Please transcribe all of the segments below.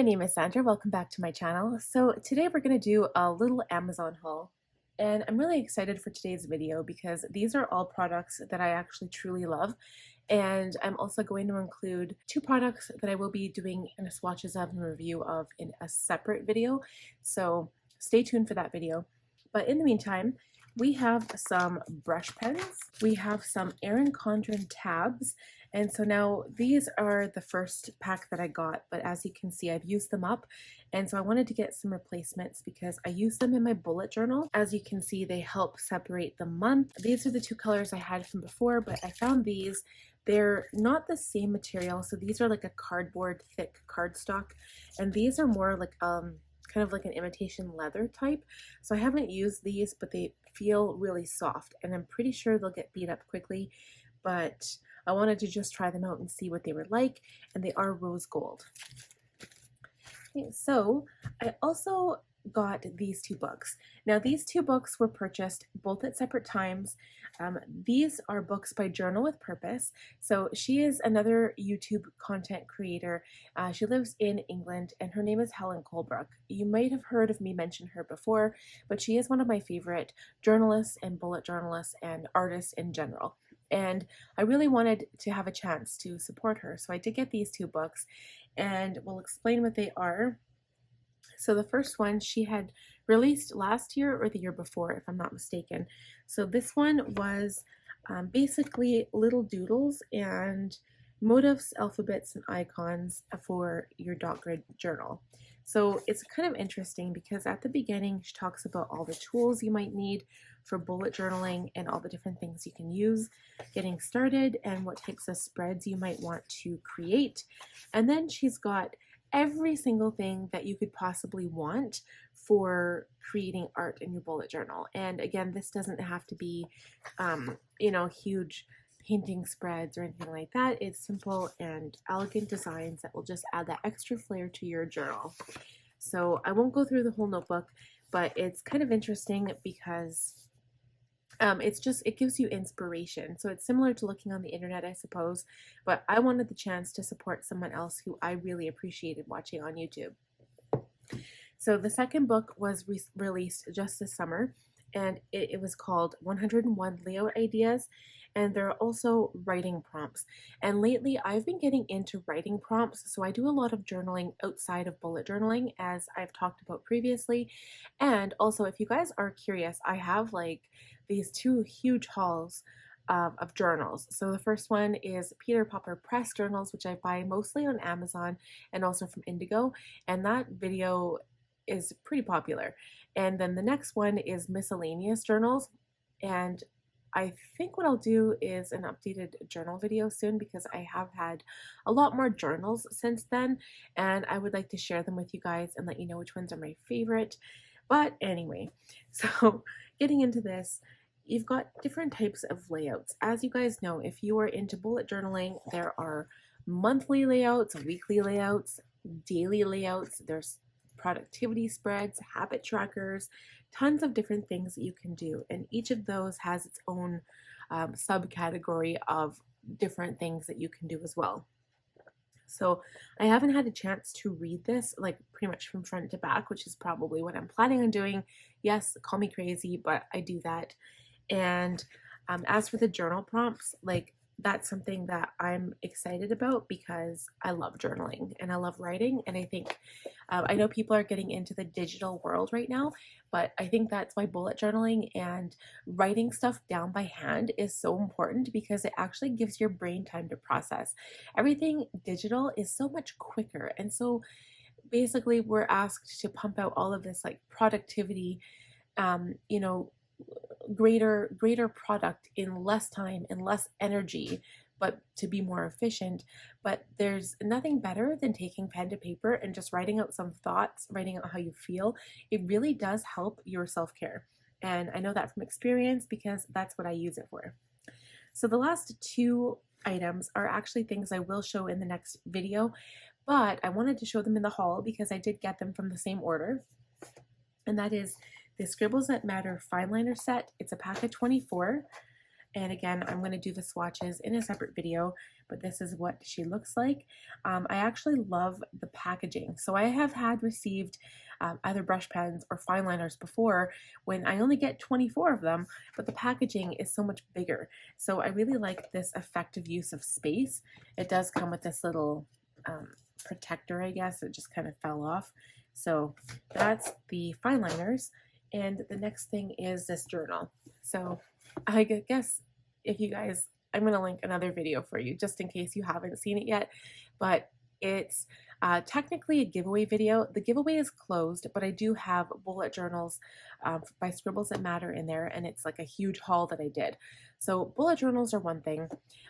name is Sandra. Welcome back to my channel. So today we're going to do a little Amazon haul. And I'm really excited for today's video because these are all products that I actually truly love. And I'm also going to include two products that I will be doing in swatches of and review of in a separate video. So stay tuned for that video. But in the meantime, we have some brush pens, we have some Erin Condren tabs, and so now these are the first pack that I got, but as you can see I've used them up, and so I wanted to get some replacements because I use them in my bullet journal. As you can see, they help separate the month. These are the two colors I had from before, but I found these. They're not the same material, so these are like a cardboard thick cardstock, and these are more like kind of like an imitation leather type. So I haven't used these, but they feel really soft, and I'm pretty sure they'll get beat up quickly, but I wanted to just try them out and see what they were like, and they are rose gold. Okay, so I also got these two books. Now these two books were purchased both at separate times. These are books by Journal with Purpose. So she is another YouTube content creator. She lives in England and her name is Helen Colebrook. You might have heard of me mention her before, but she is one of my favorite journalists and bullet journalists and artists in general. And I really wanted to have a chance to support her. So I did get these two books and we'll explain what they are. So the first one she had released last year or the year before, if I'm not mistaken. So this one was basically little doodles and motifs, alphabets, and icons for your dot grid journal. So it's kind of interesting because at the beginning she talks about all the tools you might need for bullet journaling and all the different things you can use getting started and what types of spreads you might want to create. And then she's got every single thing that you could possibly want for creating art in your bullet journal. And again, this doesn't have to be, huge painting spreads or anything like that. It's simple and elegant designs that will just add that extra flair to your journal. So I won't go through the whole notebook, but it's kind of interesting because it gives you inspiration. So it's similar to looking on the internet, I suppose, but I wanted the chance to support someone else who I really appreciated watching on YouTube. So the second book was released just this summer, and it was called 101 Layout Ideas, and there are also writing prompts. And lately I've been getting into writing prompts, so I do a lot of journaling outside of bullet journaling, as I've talked about previously. And also, if you guys are curious, I have like these two huge hauls of journals. So the first one is Peter Popper Press journals, which I buy mostly on Amazon and also from Indigo, and that video is pretty popular. And then the next one is miscellaneous journals, and I think what I'll do is an updated journal video soon because I have had a lot more journals since then, and I would like to share them with you guys and let you know which ones are my favorite. But anyway, so getting into this, you've got different types of layouts. As you guys know, if you are into bullet journaling, there are monthly layouts, weekly layouts, daily layouts, there's productivity spreads, habit trackers, tons of different things that you can do, and each of those has its own subcategory of different things that you can do as well. So I haven't had a chance to read this like pretty much from front to back, which is probably what I'm planning on doing. Yes, call me crazy, but I do that. And as for the journal prompts, like that's something that I'm excited about because I love journaling and I love writing, and I think I know people are getting into the digital world right now, but I think that's why bullet journaling and writing stuff down by hand is so important because it actually gives your brain time to process. Everything digital is so much quicker, and so basically we're asked to pump out all of this like productivity, greater product in less time and less energy, but to be more efficient. But there's nothing better than taking pen to paper and just writing out some thoughts, writing out how you feel. It really does help your self-care, and I know that from experience because that's what I use it for. So the last two items are actually things I will show in the next video, but I wanted to show them in the haul because I did get them from the same order, and that is the Scribbles That Matter fine liner set. It's a pack of 24, And again, I'm going to do the swatches in a separate video, but this is what she looks like. I actually love the packaging. So I have received either brush pens or fine liners before when I only get 24 of them, but the packaging is so much bigger. So I really like this effective use of space. It does come with this little protector, I guess. It just kind of fell off. So that's the fine liners. And the next thing is this journal. So I guess if you guys, I'm going to link another video for you just in case you haven't seen it yet, but it's technically a giveaway video. The giveaway is closed, but I do have bullet journals by Scribbles That Matter in there, and it's like a huge haul that I did. So bullet journals are one thing.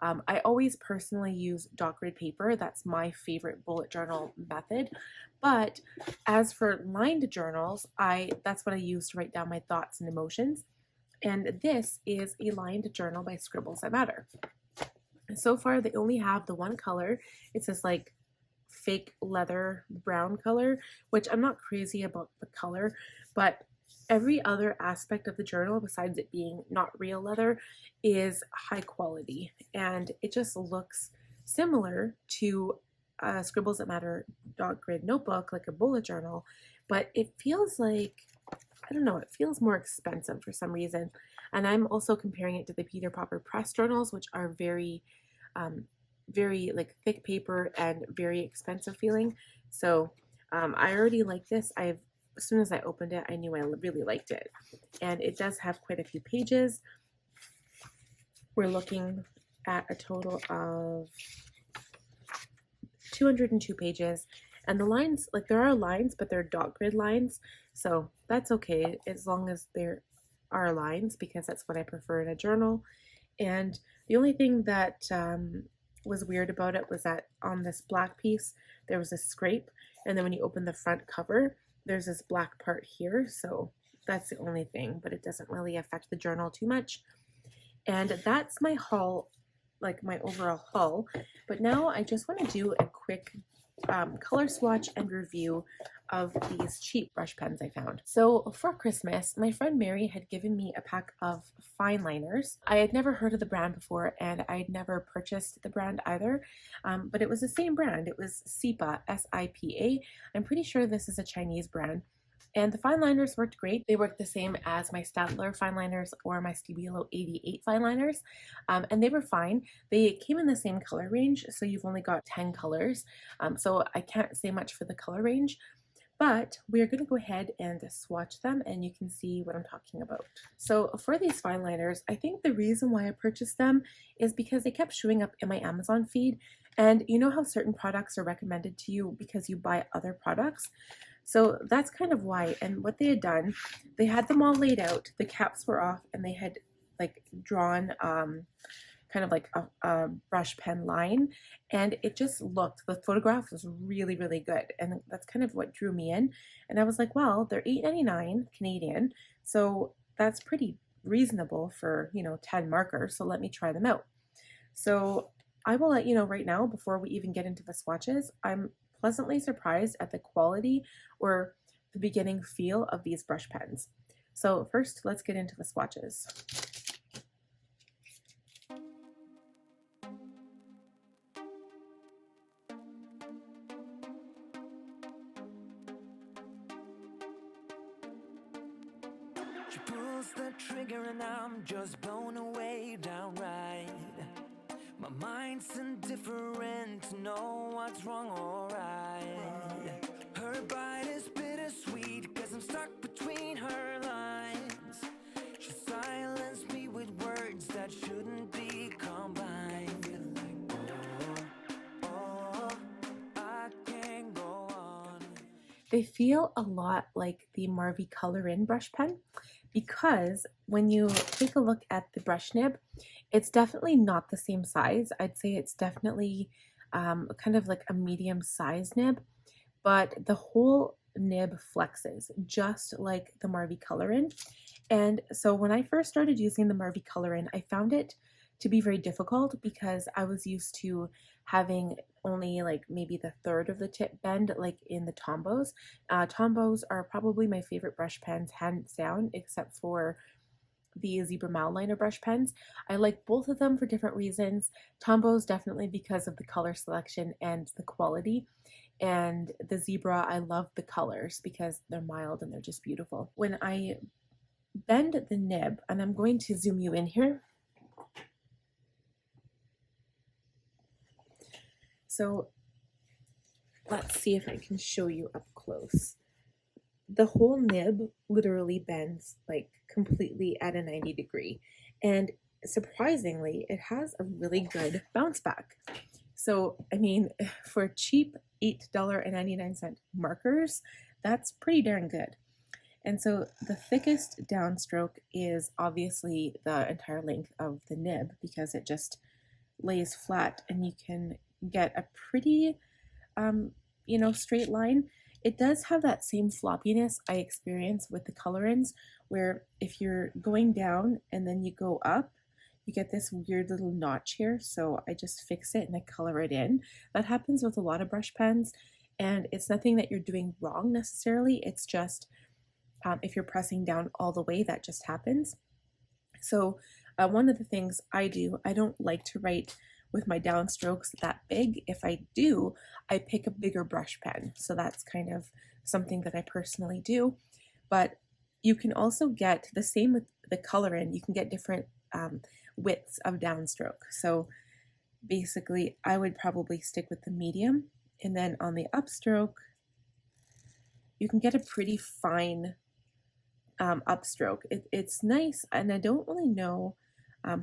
I always personally use dot grid paper. That's my favorite bullet journal method. But as for lined journals, that's what I use to write down my thoughts and emotions. And this is a lined journal by Scribbles That Matter. So far, they only have the one color. It's this like fake leather brown color, which I'm not crazy about the color, but every other aspect of the journal, besides it being not real leather, is high quality. And it just looks similar to a Scribbles That Matter dot grid notebook, like a bullet journal, but it feels like, I don't know, it feels more expensive for some reason. And I'm also comparing it to the Peter Popper press journals, which are very, very like thick paper and very expensive feeling. So I already like this. As soon as I opened it, I knew I really liked it. And it does have quite a few pages. We're looking at a total of 202 pages. And the lines, like there are lines, but they're dot grid lines. So that's okay as long as there are lines, because that's what I prefer in a journal. And the only thing that was weird about it was that on this black piece, there was a scrape. And then when you open the front cover, there's this black part here. So that's the only thing, but it doesn't really affect the journal too much. And that's my haul, like my overall haul. But now I just want to do a quick color swatch and review of these cheap brush pens I found. So for Christmas, my friend Mary had given me a pack of fine liners. I had never heard of the brand before, and I had never purchased the brand either, but it was the same brand. It was Sipa, S-I-P-A. I'm pretty sure this is a Chinese brand. And the fine liners worked great. They worked the same as my Statler fine liners or my Stabilo 88 fine liners, and they were fine. They came in the same color range, so you've only got 10 colors, so I can't say much for the color range, but we're going to go ahead and swatch them and you can see what I'm talking about. So for these fine liners, I think the reason why I purchased them is because they kept showing up in my Amazon feed, and you know how certain products are recommended to you because you buy other products? So that's kind of why. And what they had done, they had them all laid out, the caps were off, and they had like drawn kind of like a brush pen line, and it just looked, the photograph was really, really good, and that's kind of what drew me in. And I was like, well, they're $8.99 Canadian, so that's pretty reasonable for, you know, 10 markers, so let me try them out. So I will let you know right now, before we even get into the swatches, I'm pleasantly surprised at the quality or the beginning feel of these brush pens. So first, let's get into the swatches. She pulls the trigger and I'm just blown away downright. My mind's indifferent to know what's wrong or right. Her bite is bittersweet, cause I'm stuck between her lines. She silenced me with words that shouldn't be combined. Oh, I can't go on. They feel a lot like the Marvy Color In brush pen, because when you take a look at the brush nib, it's definitely not the same size. I'd say it's definitely kind of like a medium size nib, but the whole nib flexes just like the Marvy Color In. And so when I first started using the Marvy Color In, I found it to be very difficult because I was used to having only like maybe the third of the tip bend, like in the Tombos. Tombos are probably my favorite brush pens, hands down, except for the Zebra Moundliner brush pens. I like both of them for different reasons. Tombows definitely because of the color selection and the quality. And the Zebra, I love the colors because they're mild and they're just beautiful. When I bend the nib, and I'm going to zoom you in here. So let's see if I can show you up close. The whole nib literally bends like completely at a 90-degree, and surprisingly it has a really good bounce back. So I mean, for cheap $8.99 markers, that's pretty darn good. And so the thickest downstroke is obviously the entire length of the nib because it just lays flat and you can get a pretty straight line. It does have that same floppiness I experience with the color-ins, where if you're going down and then you go up, you get this weird little notch here. So I just fix it and I color it in. That happens with a lot of brush pens, and it's nothing that you're doing wrong necessarily. It's just if you're pressing down all the way, that just happens. So one of the things I do, I don't like to write with my downstrokes that big. If I do, I pick a bigger brush pen. So that's kind of something that I personally do. But you can also get the same with the color in. You can get different widths of downstroke. So basically, I would probably stick with the medium. And then on the upstroke, you can get a pretty fine upstroke. It's nice, and I don't really know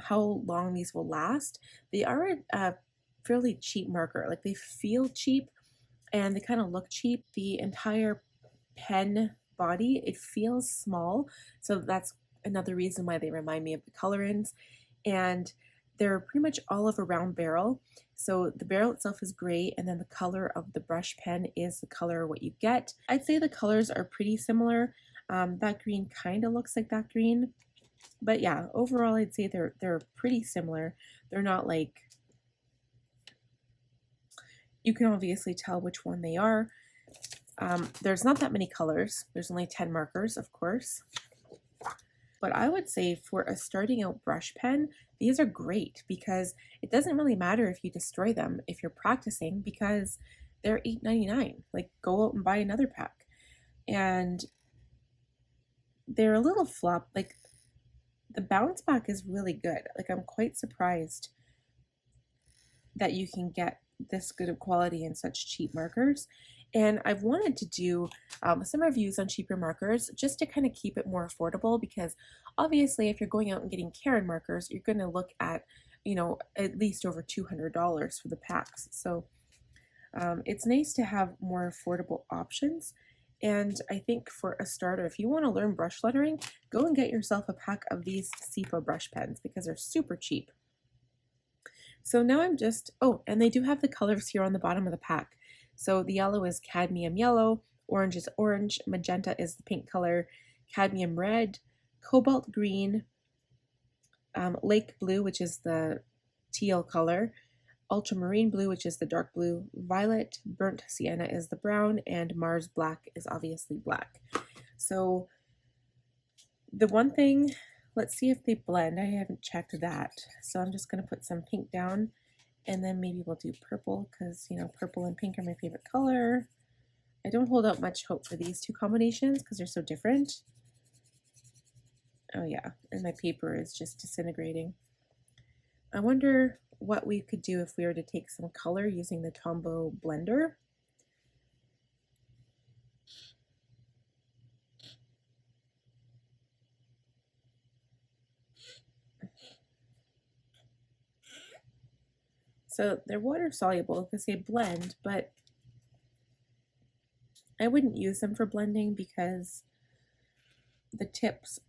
how long these will last. They are a fairly cheap marker. Like, they feel cheap and they kind of look cheap. The entire pen body, it feels small, so that's another reason why they remind me of the color-ins. And they're pretty much all of a round barrel. So the barrel itself is gray, and then the color of the brush pen is the color of what you get. I'd say the colors are pretty similar. That green kind of looks like that green. But yeah, overall I'd say they're pretty similar. They're not like, you can obviously tell which one they are. There's not that many colors. There's only 10 markers, of course. But I would say for a starting out brush pen, these are great because it doesn't really matter if you destroy them if you're practicing, because they're $8.99. Like, go out and buy another pack. And they're a little flop. Like, the bounce back is really good. Like, I'm quite surprised that you can get this good of quality in such cheap markers. And I've wanted to do some reviews on cheaper markers just to kind of keep it more affordable, because obviously if you're going out and getting Karen markers, you're going to look at, at least over $200 for the packs. So it's nice to have more affordable options. And I think for a starter, if you want to learn brush lettering, go and get yourself a pack of these Sipa brush pens because they're super cheap. So now I'm just, and they do have the colors here on the bottom of the pack. So the yellow is cadmium yellow, orange is orange, magenta is the pink color, cadmium red, cobalt green, lake blue, which is the teal color, ultramarine blue, which is the dark blue, violet, burnt sienna is the brown, and Mars black is obviously black. So the one thing, let's see if they blend. I haven't checked that. So I'm just going to put some pink down, and then maybe we'll do purple because, purple and pink are my favorite color. I don't hold out much hope for these two combinations because they're so different. Oh yeah, and my paper is just disintegrating. I wonder what we could do if we were to take some color using the Tombow blender. So they're water soluble because they blend, but I wouldn't use them for blending because the tips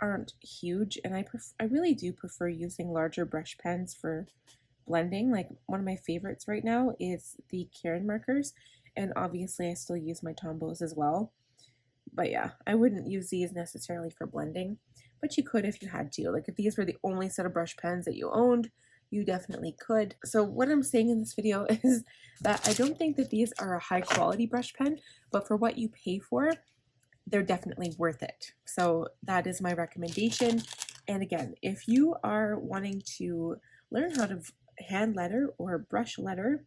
aren't huge, and I really do prefer using larger brush pens for blending. Like, one of my favorites right now is the Karen markers, and obviously I still use my Tombows as well. But yeah, I wouldn't use these necessarily for blending, but you could if you had to. Like, if these were the only set of brush pens that you owned, you definitely could. So what I'm saying in this video is that I don't think that these are a high quality brush pen, but for what you pay for, they're definitely worth it. So that is my recommendation. And again, if you are wanting to learn how to hand letter or brush letter,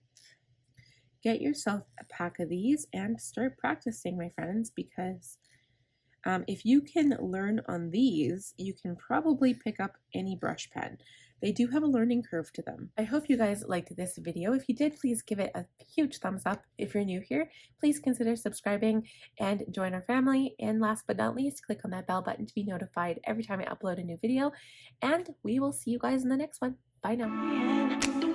get yourself a pack of these and start practicing, my friends, because if you can learn on these, you can probably pick up any brush pen. They do have a learning curve to them. I hope you guys liked this video. If you did, please give it a huge thumbs up. If you're new here, please consider subscribing and join our family. And last but not least, click on that bell button to be notified every time I upload a new video. And we will see you guys in the next one. Bye now.